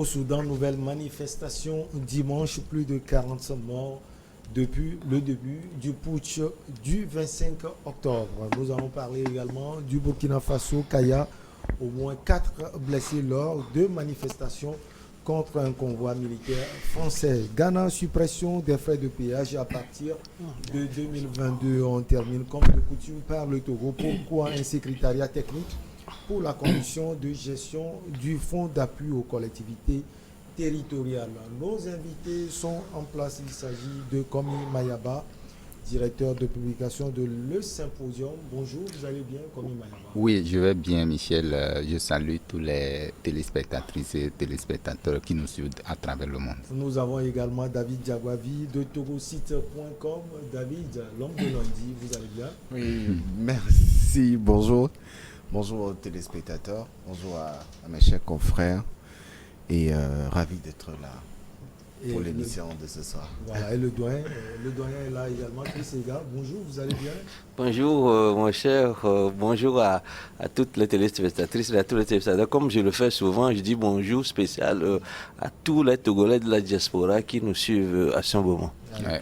Au Soudan, nouvelle manifestation dimanche, plus de 40 morts depuis le début du putsch du 25 octobre. Nous allons parler également du Burkina Faso, Kaya, au moins 4 blessés lors de manifestations contre un convoi militaire français. Ghana, suppression des frais de péage à partir de 2022. On termine comme de coutume par le Togo. Pourquoi un secrétariat technique pour la commission de gestion du fonds d'appui aux collectivités territoriales? Nos invités sont en place. Il s'agit de Komi Mayaba, directeur de publication de Le Symposium. Bonjour, vous allez bien, Komi Mayaba? Oui, je vais bien, Michel. Je salue tous les téléspectatrices et téléspectateurs qui nous suivent à travers le monde. Nous avons également David Diagwavi de togosite.com. David, l'homme de lundi, vous allez bien? Oui, merci, bonjour. Bonjour aux téléspectateurs, bonjour à mes chers confrères et ravi d'être là pour l'émission de ce soir. Voilà, et le doyen est là également, Chris Ega. Bonjour, vous allez bien? Bonjour mon cher, bonjour à toutes les téléspectatrices et à tous les téléspectateurs. Comme je le fais souvent, je dis bonjour spécial à tous les Togolais de la diaspora qui nous suivent à ce moment. Ouais.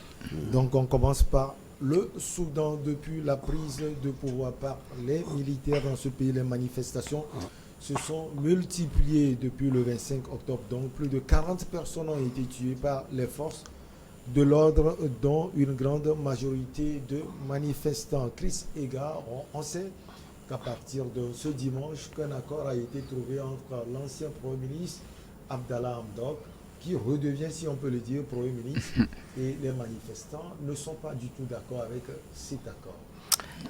Donc on commence par le Soudan. Depuis la prise de pouvoir par les militaires dans ce pays, les manifestations se sont multipliées depuis le 25 octobre. Donc plus de 40 personnes ont été tuées par les forces de l'ordre, dont une grande majorité de manifestants. Chris Ega, on sait qu'à partir de ce dimanche, qu'un accord a été trouvé entre l'ancien Premier ministre Abdallah Hamdok, qui redevient, si on peut le dire, Premier ministre, et les manifestants ne sont pas du tout d'accord avec cet accord.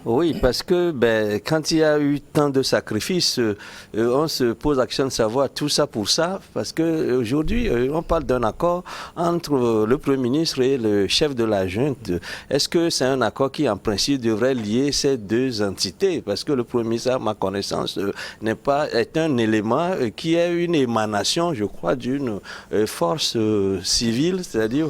Oui, parce que quand il y a eu tant de sacrifices, on se pose la question de savoir tout ça pour ça, parce qu'aujourd'hui, on parle d'un accord entre le Premier ministre et le chef de la junte. Est-ce que c'est un accord qui, en principe, devrait lier ces deux entités? Parce que le Premier ministre, à ma connaissance, est un élément qui est une émanation, je crois, d'une force civile, c'est-à-dire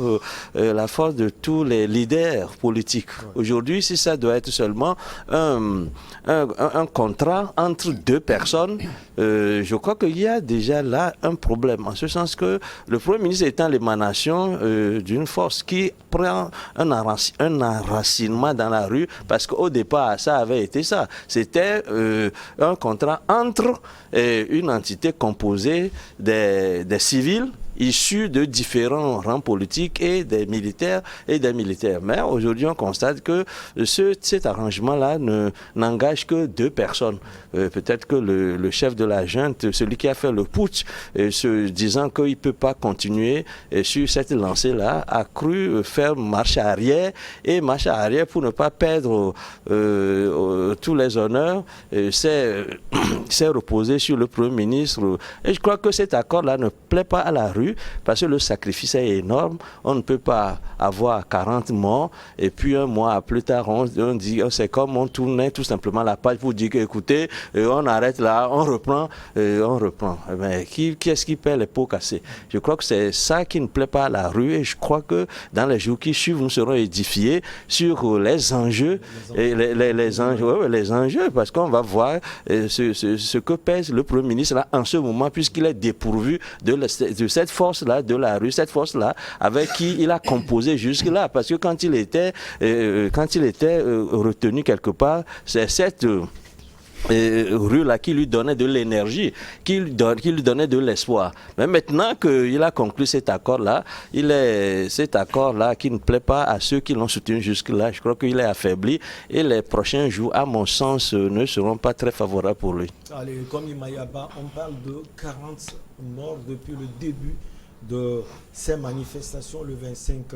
la force de tous les leaders politiques. Aujourd'hui, si ça doit être seulement un contrat entre deux personnes, je crois qu'il y a déjà là un problème, en ce sens que le Premier ministre étant l'émanation d'une force qui prend un enracinement dans la rue, parce qu'au départ, ça avait été ça. C'était un contrat entre une entité composée des civils issus de différents rangs politiques et des militaires. Mais aujourd'hui, on constate que cet arrangement-là n'engage que deux personnes. Peut-être que le chef de la junte, celui qui a fait le putsch, se disant qu'il ne peut pas continuer sur cette lancée-là, a cru faire marche arrière pour ne pas perdre tous les honneurs, s'est reposé sur le Premier ministre. Et je crois que cet accord-là ne plaît pas à la rue, parce que le sacrifice est énorme. On ne peut pas avoir 40 morts et puis un mois plus tard on dit c'est comme on tournait tout simplement la page pour dire que écoutez, on arrête là, on reprend. Mais qui est-ce qui paie les pots cassés? Je crois que c'est ça qui ne plaît pas à la rue, et je crois que dans les jours qui suivent nous serons édifiés sur les enjeux, les enjeux, parce qu'on va voir ce que pèse le Premier ministre là en ce moment, puisqu'il est dépourvu de cette force-là de la rue, cette force-là avec qui il a composé jusque-là. Parce que quand il était retenu quelque part, c'est cette rue-là qui lui donnait de l'énergie, qui lui donnait de l'espoir. Mais maintenant qu'il a conclu cet accord-là, cet accord-là qui ne plaît pas à ceux qui l'ont soutenu jusque-là, je crois qu'il est affaibli, et les prochains jours, à mon sens, ne seront pas très favorables pour lui. Allez, comme Imayaba, on parle de 40 morts depuis le début de ces manifestations, le 25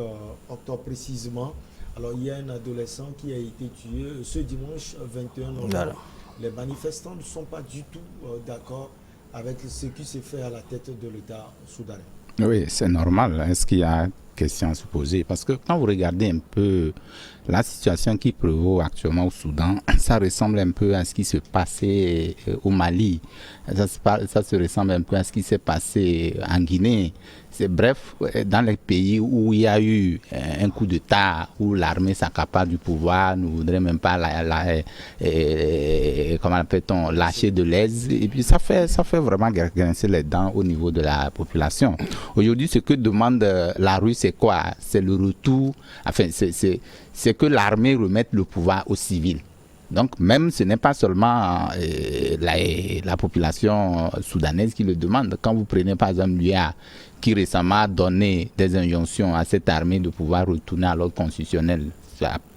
octobre précisément. Alors, il y a un adolescent qui a été tué ce dimanche 21 novembre. Voilà. Les manifestants ne sont pas du tout d'accord avec ce qui s'est fait à la tête de l'État soudanais. Oui, c'est normal. Est-ce qu'il y a question à se poser? Parce que quand vous regardez un peu la situation qui prévaut actuellement au Soudan, ça ressemble un peu à ce qui se passait au Mali. Ça se ressemble un peu à ce qui s'est passé en Guinée. C'est bref, dans les pays où il y a eu un coup d'État, où l'armée s'accapare du pouvoir, ne voudrait même pas comment appelle-t-on, lâcher de l'aise. Et puis ça fait vraiment grincer les dents au niveau de la population. Aujourd'hui, ce que demande la rue, c'est quoi? C'est le retour, enfin, c'est que l'armée remette le pouvoir aux civils. Donc même ce n'est pas seulement la population soudanaise qui le demande. Quand vous prenez par exemple l'UA qui récemment a donné des injonctions à cette armée de pouvoir retourner à l'ordre constitutionnel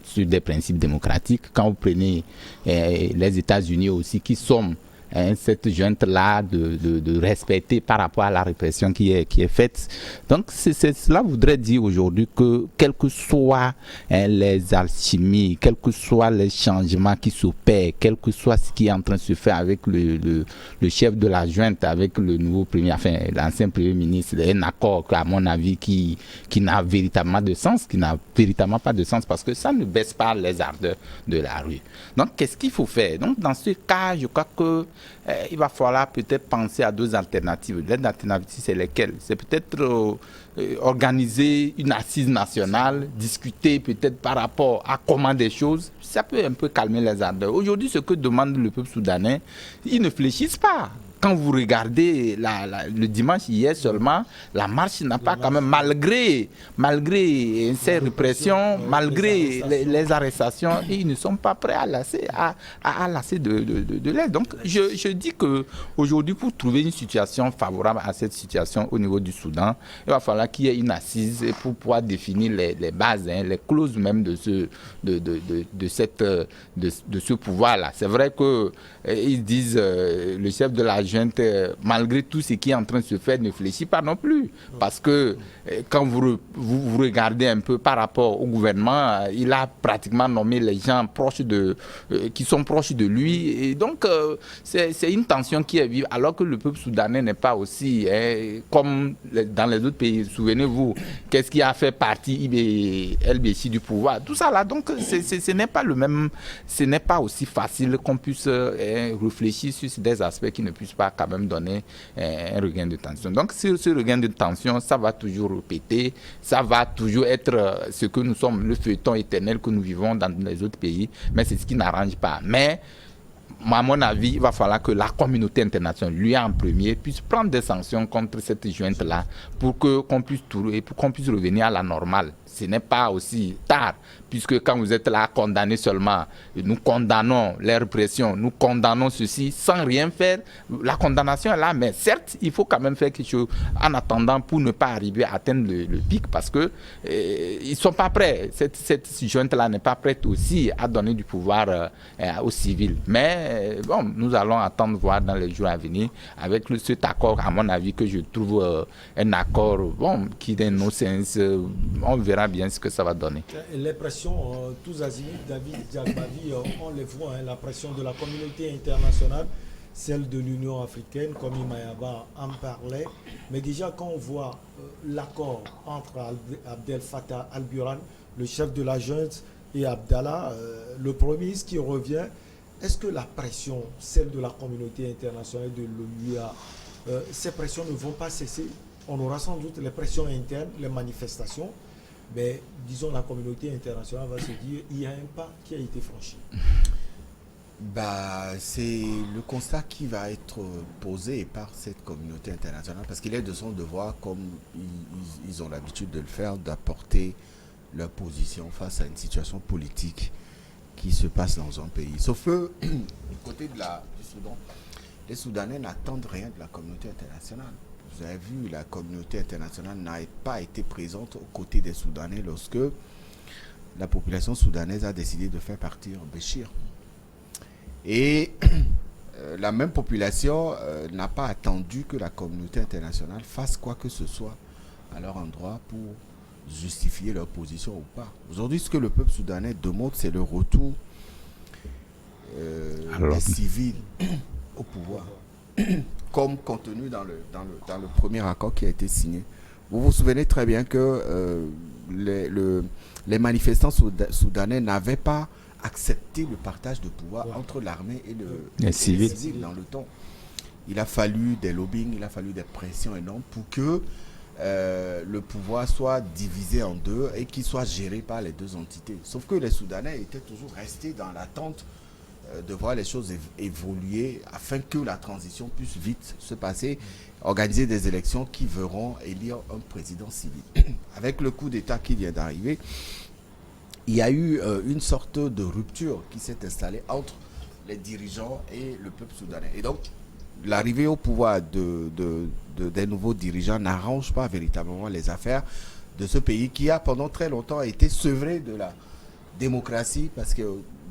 sur des principes démocratiques. Quand vous prenez les États-Unis aussi qui sont cette junte-là de respecter par rapport à la répression qui est faite. Donc cela voudrait dire aujourd'hui que quelles que soient les alchimies, quels que soient les changements qui s'opèrent, quel que soit ce qui est en train de se faire avec le chef de la junte, avec le nouveau premier, enfin l'ancien premier ministre, un accord à mon avis qui n'a véritablement de sens, qui n'a véritablement pas de sens parce que ça ne baisse pas les ardeurs de la rue. Donc qu'est-ce qu'il faut faire? Donc dans ce cas, je crois que il va falloir peut-être penser à deux alternatives. Les alternatives, c'est lesquelles? C'est peut-être organiser une assise nationale, discuter peut-être par rapport à comment des choses, ça peut un peu calmer les ardeurs. Aujourd'hui, ce que demande le peuple soudanais, ils ne fléchissent pas. Quand vous regardez le dimanche hier seulement, la marche n'a pas quand même, malgré ces répressions, malgré les arrestations, ils ne sont pas prêts à lasser de l'aide. Donc je dis qu'aujourd'hui, pour trouver une situation favorable à cette situation au niveau du Soudan, il va falloir qu'il y ait une assise pour pouvoir définir les bases, les clauses même de ce pouvoir-là. C'est vrai qu'ils disent, le chef de la junte, malgré tout ce qui est en train de se faire, ne fléchit pas non plus. Parce que quand vous regardez un peu par rapport au gouvernement, il a pratiquement nommé les gens qui sont proches de lui. Et donc, c'est une tension qui est vive, alors que le peuple soudanais n'est pas aussi, comme dans les autres pays. Souvenez-vous, qu'est-ce qui a fait partie El-Béchi du pouvoir? Tout ça là, donc, ce n'est pas le même, ce n'est pas aussi facile qu'on puisse réfléchir sur des aspects qui ne puissent pas quand même donner un regain de tension. Donc ce regain de tension, ça va toujours répéter, ça va toujours être ce que nous sommes, le feuilleton éternel que nous vivons dans les autres pays, mais c'est ce qui n'arrange pas. Mais à mon avis, il va falloir que la communauté internationale, lui en premier, puisse prendre des sanctions contre cette junte-là pour qu'on puisse revenir à la normale. Ce n'est pas aussi tard, puisque quand vous êtes là condamné seulement, nous condamnons les répressions, nous condamnons ceci sans rien faire. La condamnation est là, mais certes, il faut quand même faire quelque chose en attendant pour ne pas arriver à atteindre le pic, parce que ils ne sont pas prêts. Cette junte-là n'est pas prête aussi à donner du pouvoir aux civils. Mais bon, nous allons attendre voir dans les jours à venir avec cet accord, à mon avis, que je trouve un accord qui donne nos sens. On verra bien ce que ça va donner. Les pressions, tous azimuts, David Diakbavi, on les voit, la pression de la communauté internationale, celle de l'Union africaine, comme Imayaba en parlait. Mais déjà, quand on voit l'accord entre Abdel Fattah al-Burhan, le chef de la junte, et Abdallah, le premier ministre qui revient, est-ce que la pression, celle de la communauté internationale, de l'ONUA, ces pressions ne vont pas cesser? On aura sans doute les pressions internes, les manifestations, mais disons la communauté internationale va se dire il y a un pas qui a été franchi. C'est le constat qui va être posé par cette communauté internationale, parce qu'il est de son devoir, comme ils ont l'habitude de le faire, d'apporter leur position face à une situation politique qui se passe dans un pays. Sauf que du côté du Soudan, les Soudanais n'attendent rien de la communauté internationale. Vous avez vu, la communauté internationale n'a pas été présente aux côtés des Soudanais lorsque la population soudanaise a décidé de faire partir Béchir. Et la même population n'a pas attendu que la communauté internationale fasse quoi que ce soit à leur endroit pour justifier leur position ou pas. Aujourd'hui, ce que le peuple soudanais demande, c'est le retour des civils au pouvoir, comme contenu dans le premier accord qui a été signé. Vous vous souvenez très bien que les manifestants soudanais n'avaient pas accepté le partage de pouvoir entre l'armée et les civils dans le temps. Il a fallu des lobbying, il a fallu des pressions énormes pour que le pouvoir soit divisé en deux et qu'il soit géré par les deux entités. Sauf que les Soudanais étaient toujours restés dans l'attente de voir les choses évoluer afin que la transition puisse vite se passer, organiser des élections qui verront élire un président civil. Avec le coup d'État qui vient d'arriver, il y a eu une sorte de rupture qui s'est installée entre les dirigeants et le peuple soudanais. Et donc, l'arrivée au pouvoir des nouveaux dirigeants n'arrange pas véritablement les affaires de ce pays qui a pendant très longtemps été sevré de la démocratie parce que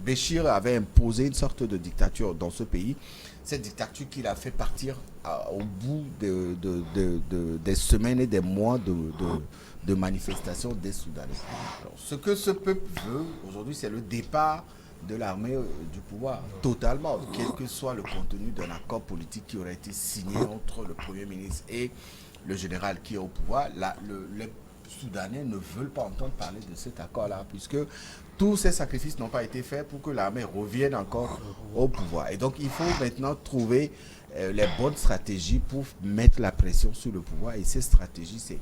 Béchir avait imposé une sorte de dictature dans ce pays. Cette dictature qu'il a fait partir au bout des semaines et des mois de manifestations des Soudanais. Alors, ce que ce peuple veut aujourd'hui, c'est le départ de l'armée du pouvoir, totalement, quel que soit le contenu d'un accord politique qui aurait été signé entre le Premier ministre et le général qui est au pouvoir. Les Soudanais ne veulent pas entendre parler de cet accord-là, puisque tous ces sacrifices n'ont pas été faits pour que l'armée revienne encore au pouvoir. Et donc, il faut maintenant trouver les bonnes stratégies pour mettre la pression sur le pouvoir. Et ces stratégies, c'est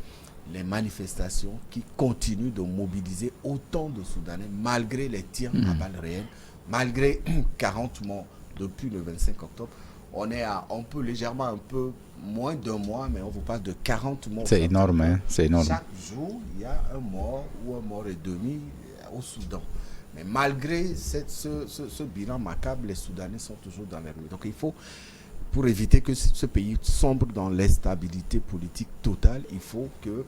les manifestations qui continuent de mobiliser autant de Soudanais, malgré les tirs à balles réelles, malgré 40 morts depuis le 25 octobre. On est à légèrement un peu moins d'un mois, mais on vous parle de 40 morts. C'est énorme, hein? C'est énorme. Chaque jour, il y a un mort ou un mort et demi au Soudan. Mais malgré ce bilan macabre, les Soudanais sont toujours dans les rues. Donc il faut, pour éviter que ce pays sombre dans l'instabilité politique totale, il faut que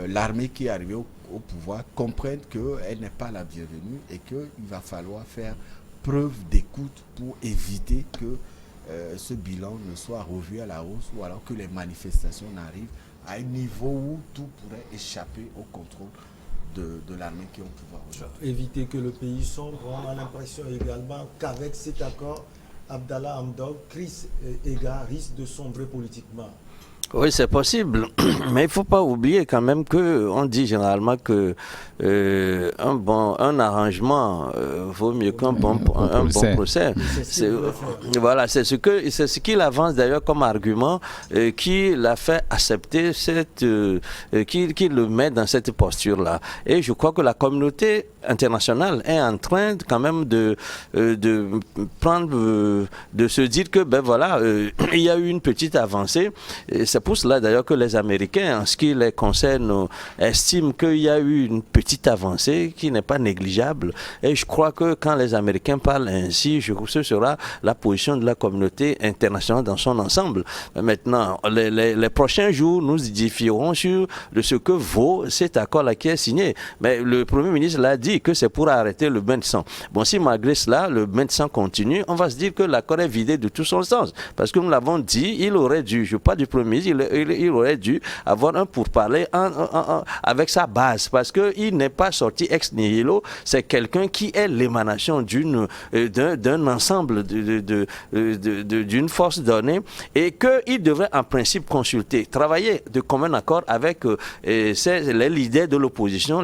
l'armée qui est arrivée au pouvoir comprenne qu'elle n'est pas la bienvenue et qu'il va falloir faire preuve d'écoute pour éviter que ce bilan ne soit revu à la hausse ou alors que les manifestations n'arrivent à un niveau où tout pourrait échapper au contrôle de l'armée qui est au pouvoir aujourd'hui. Éviter que le pays sombre. On a l'impression également qu'avec cet accord, Abdallah Hamdok, Chris Ega risque de sombrer politiquement. Oui, c'est possible, mais il ne faut pas oublier quand même qu'on dit généralement que un arrangement vaut mieux qu'un bon procès. Voilà, c'est ce qu'il avance d'ailleurs comme argument qui l'a fait accepter qui le met dans cette posture-là. Et je crois que la communauté internationale est en train quand même de se dire que il y a eu une petite avancée. Et c'est pour cela d'ailleurs que les Américains, en ce qui les concerne, estiment qu'il y a eu une petite avancée qui n'est pas négligeable. Et je crois que quand les Américains parlent ainsi, ce sera la position de la communauté internationale dans son ensemble. Maintenant, les prochains jours, nous édifierons sur ce que vaut cet accord-là qui est signé. Mais le Premier ministre l'a dit que c'est pour arrêter le bain de sang. Bon, si malgré cela, le bain de sang continue, on va se dire que l'accord est vidé de tout son sens. Parce que nous l'avons dit, il aurait dû, je parle du Premier ministre, il aurait dû avoir un pourparler avec sa base. Parce qu'il n'est pas sorti ex nihilo, c'est quelqu'un qui est l'émanation d'un ensemble, d'une force donnée, et qu'il devrait en principe consulter, travailler de commun accord avec les leaders de l'opposition,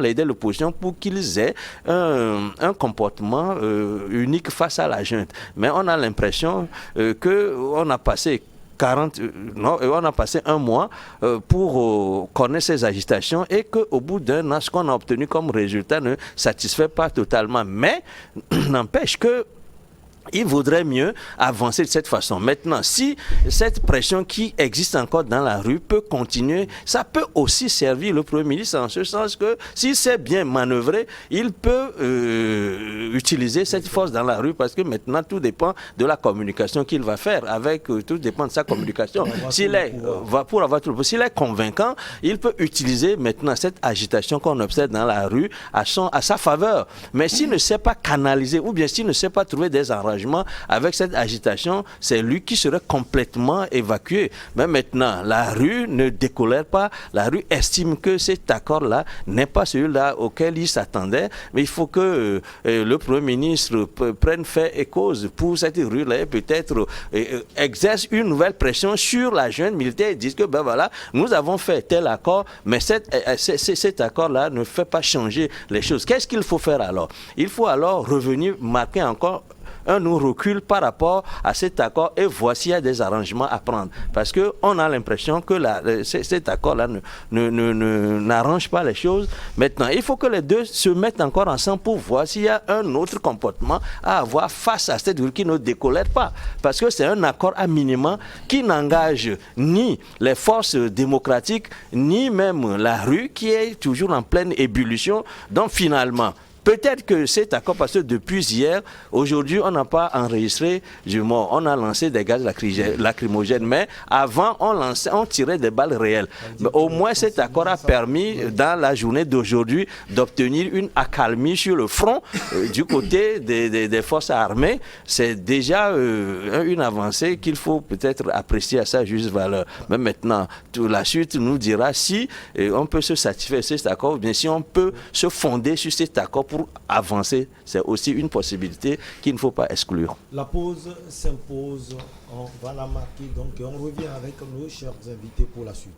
pour qu'ils aient un comportement unique face à la junte. Mais on a l'impression qu'on a passé on a passé un mois pour connaître ces agitations et qu'au bout d'un an, ce qu'on a obtenu comme résultat ne satisfait pas totalement. Mais n'empêche que il vaudrait mieux avancer de cette façon. Maintenant, si cette pression qui existe encore dans la rue peut continuer, ça peut aussi servir le Premier ministre en ce sens que si c'est bien manœuvré, il peut utiliser cette force dans la rue parce que maintenant tout dépend de la communication qu'il va faire. Tout dépend de sa communication. S'il est convaincant, il peut utiliser maintenant cette agitation qu'on observe dans la rue à sa faveur. Mais s'il ne sait pas canaliser ou bien s'il ne sait pas trouver des arrangements avec cette agitation, c'est lui qui serait complètement évacué. Mais maintenant, la rue ne décolère pas. La rue estime que cet accord-là n'est pas celui-là auquel il s'attendait. Mais il faut que le Premier ministre prenne fait et cause pour cette rue-là et peut-être exerce une nouvelle pression sur la jeune militaire et dise que nous avons fait tel accord, mais cet accord-là ne fait pas changer les choses. Qu'est-ce qu'il faut faire alors? Il faut alors revenir marquer encore un recul par rapport à cet accord et voici il y a des arrangements à prendre. Parce qu'on a l'impression que cet accord-là n'arrange pas les choses. Maintenant, il faut que les deux se mettent encore ensemble pour voir s'il y a un autre comportement à avoir face à cette rue qui ne décolère pas. Parce que c'est un accord à minima qui n'engage ni les forces démocratiques, ni même la rue qui est toujours en pleine ébullition. Donc finalement, peut-être que cet accord, parce que depuis hier, aujourd'hui, on n'a pas enregistré du mort. On a lancé des gaz lacrymogènes, mais avant, on tirait des balles réelles. Mais au moins, cet accord a permis, dans la journée d'aujourd'hui, d'obtenir une accalmie sur le front du côté des forces armées. C'est déjà une avancée qu'il faut peut-être apprécier à sa juste valeur. Mais maintenant, la suite nous dira si on peut se satisfaire de cet accord, ou bien si on peut se fonder sur cet accord pour avancer. C'est aussi une possibilité qu'il ne faut pas exclure. La pause s'impose, on va la marquer, donc on revient avec nos chers invités pour la suite.